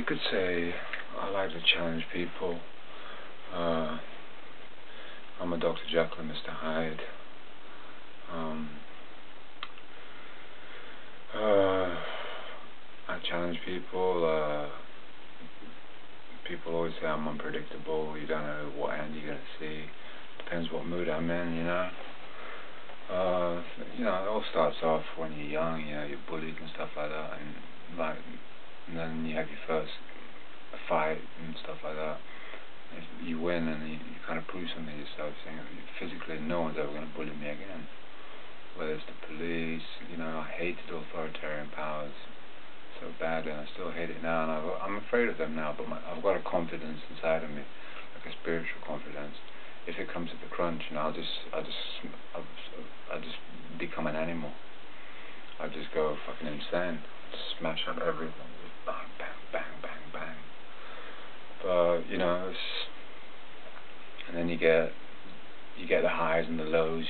you could say I like to challenge people. Uh, I'm a Dr. Jeckyll and Mr. Hyde. Um, I challenge people. People always say I'm unpredictable. You don't know what end you're gonna see. Depends what mood I'm in, you know. It all starts off when you're young. You're bullied and stuff like that, and then you have your first fight and stuff like that. You win, and you kind of prove something to yourself, saying physically no one's ever going to bully me again. Whether it's the police, I hated authoritarian powers so badly, and I still hate it now, and I'm afraid of them now, but I've got a confidence inside of me, like a spiritual confidence. If it comes to the crunch, I'll just become an animal. I'll just go fucking insane. Just smash up everything, just bang, bang, bang, bang, bang. But and then you get the highs and the lows.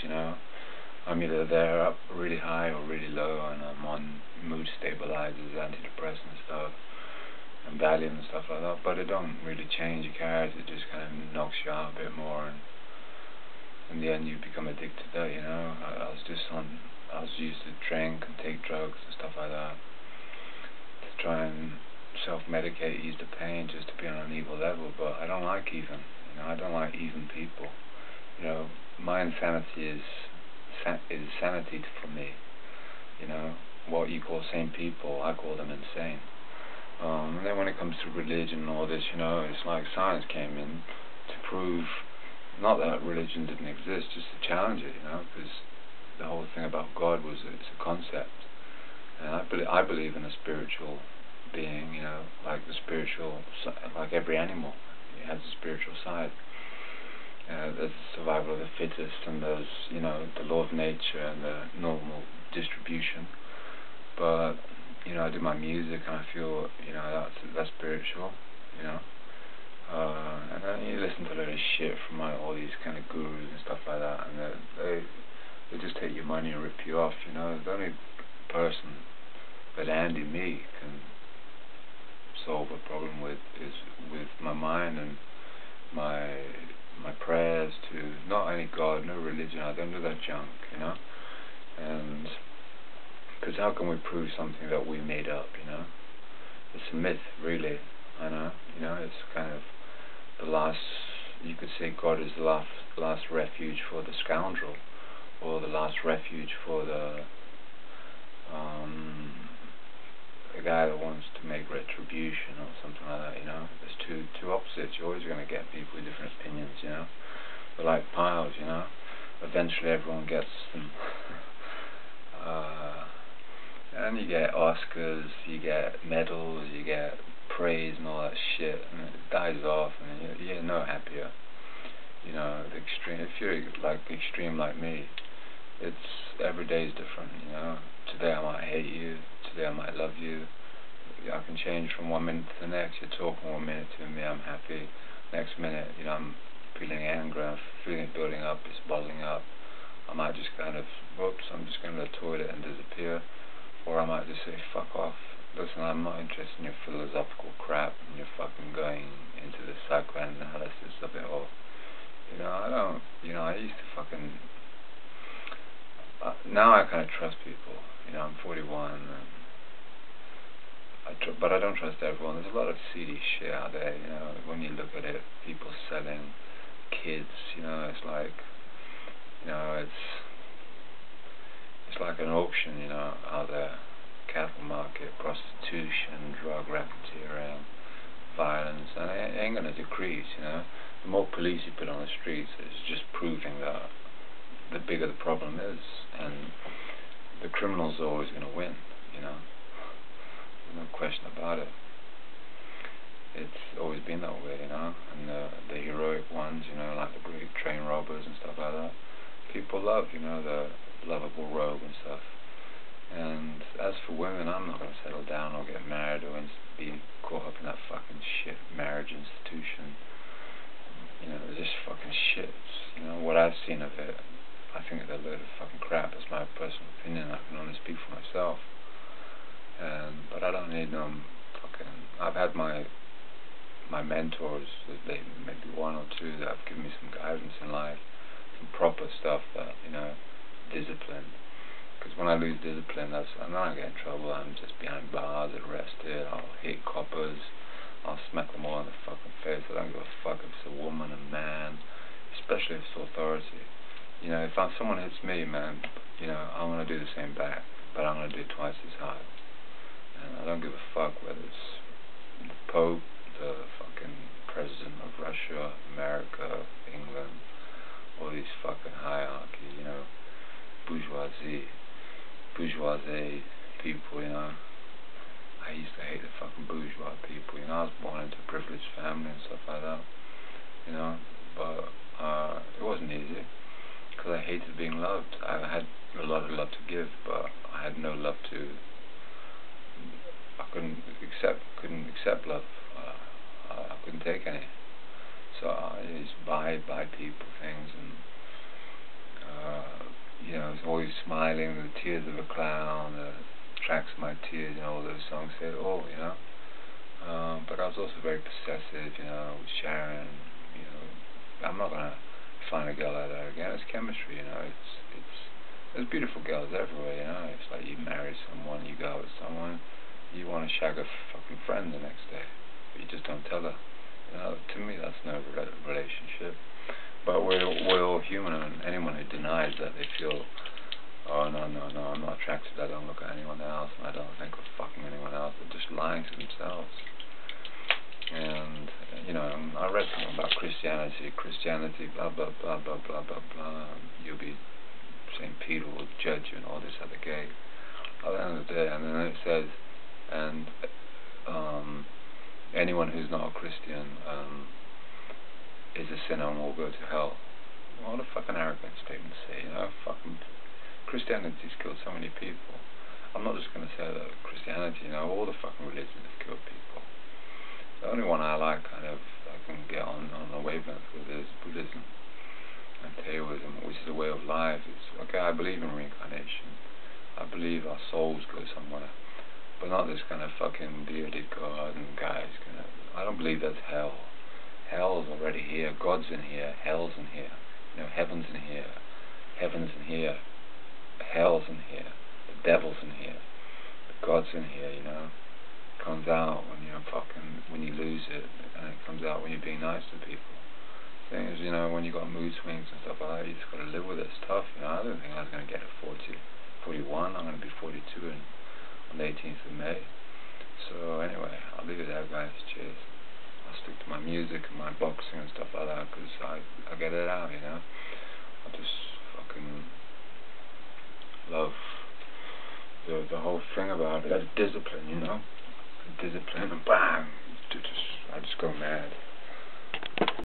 I'm either there up really high or really low, and I'm on mood stabilizers, antidepressant stuff, and Valium and stuff like that. But it don't really change your character. It just kind of knocks you out a bit more, and in the end you become addicted to that. I was used to drink and take drugs and stuff like that to try and self-medicate, ease the pain, just to be on an evil level. But I don't like even. I don't like even people. My insanity is sanity for me. What you call sane people, I call them insane. And then when it comes to religion and all this, it's like science came in to prove not that religion didn't exist, just to challenge it, because the whole thing about God was it's a concept. And I believe in a spiritual being, like like every animal, it has a spiritual side. There's the survival of the fittest, and there's, the law of nature and the normal distribution. But, I do my music and I feel, that's spiritual, and then you listen to a lot of shit from all these kind of gurus and stuff like that, and they just take your money and rip you off, The only person that Andy, me, can solve a problem with is with my mind and my prayers to not any God, no religion. I don't do that junk, and because how can we prove something that we made up, It's a myth, really. I know, it's kind of the last, you could say God is the last refuge for the scoundrel, or the last refuge for the guy that wants to make retribution or something like that, There's two opposites. You're always going to get people with different opinions, They're like piles, Eventually everyone gets them. And you get Oscars, you get medals, you get praise and all that shit, and it dies off, and you're no happier. The extreme. If you're like extreme like me, it's every day is different. Today I might hate you, today I might love you. I can change from 1 minute to the next. You're talking 1 minute to me, I'm happy. Next minute, I'm feeling angry, I'm feeling it building up, it's bottling up. I might just kind of, whoops, I'm just going to the toilet and disappear. Or I might just say, fuck off. Listen, I'm not interested in your philosophical crap and you're fucking going into the psychoanalysis of it all. I don't, I used to fucking, now I kind of trust people. I'm 41, but I don't trust everyone. There's a lot of seedy shit out there, when you look at it, people selling kids, it's like, it's like an auction, out there. Cattle market, prostitution, drug racketeering, violence, and it ain't going to decrease, The more police you put on the streets, it's just proving that the bigger the problem is, and the criminals are always going to win, There's no question about it. It's always been that way, and the heroic ones, like the great train robbers and stuff like that. People love, the lovable rogue and stuff. And as for women, I'm not going to settle down or get married or be caught up in that fucking shit marriage institution. It's just fucking shit. What I've seen of it, I think it's a load of fucking crap. It's my personal opinion. I can only speak for myself. But I don't need no I've had my mentors, they maybe one or two that have given me some guidance in life, some proper stuff that, discipline. Because when I lose discipline, and then I get in trouble. I'm just behind bars, arrested. I'll hit coppers. I'll smack them all in the fucking face. I don't give a fuck if it's a woman, a man, especially if it's authority. If someone hits me, man, I'm gonna do the same back, but I'm gonna do it twice as hard. And I don't give a fuck whether it's the Pope, the fucking President of Russia, America, England, all these fucking hierarchy, bourgeoisie people, I used to hate the fucking bourgeois people, I was born into a privileged family and stuff like that, but it wasn't easy, because I hated being loved. I had a lot of love to give, but I had no love to, I couldn't accept love, I couldn't take any, so I used to buy people things, and I was always smiling, the tears of a clown, the tracks of my tears, all those songs say it all, but I was also very possessive, with Sharon, I'm not gonna find a girl like that again. It's chemistry, there's beautiful girls everywhere, it's like you marry someone, you go out with someone, you want to shag a fucking friend the next day, but you just don't tell her, to me that's no relationship. But we're all human, and anyone who denies that, they feel, oh no, I'm not attracted, I don't look at anyone else, and I don't think of fucking anyone else. They're just lying to themselves. And I read something about Christianity, blah blah blah blah blah blah blah. You'll be Saint Peter will judge you and all this at the gate. At the end of the day, and then it says, and anyone who's not a Christian is a sinner and will go to hell. What a fucking arrogant statement to say, fucking Christianity's killed so many people. I'm not just going to say that Christianity, all the fucking religions have killed people. The only one I like, I can get on a wavelength with, is Buddhism and Taoism, which is a way of life. It's okay, I believe in reincarnation. I believe our souls go somewhere, but not this kind of fucking bearded god and guys. I don't believe there's hell. Hell's already here. God's in here. Hell's in here. Heaven's in here. Heaven's in here. Hell's in here. The devil's in here. But God's in here. It comes out when when you lose it, and it comes out when you're being nice to people. Thing is, when you got mood swings and stuff like that, you just got to live with it. It's tough. I didn't think I was going to get to 41. I'm going to be 42 on the 18th of May. So anyway, I'll leave it there, guys. Cheers. I'll stick to my music and my boxing and stuff like that, because I get it out, I just fucking love the whole thing about it. That's discipline, discipline, and bang, I just go mad.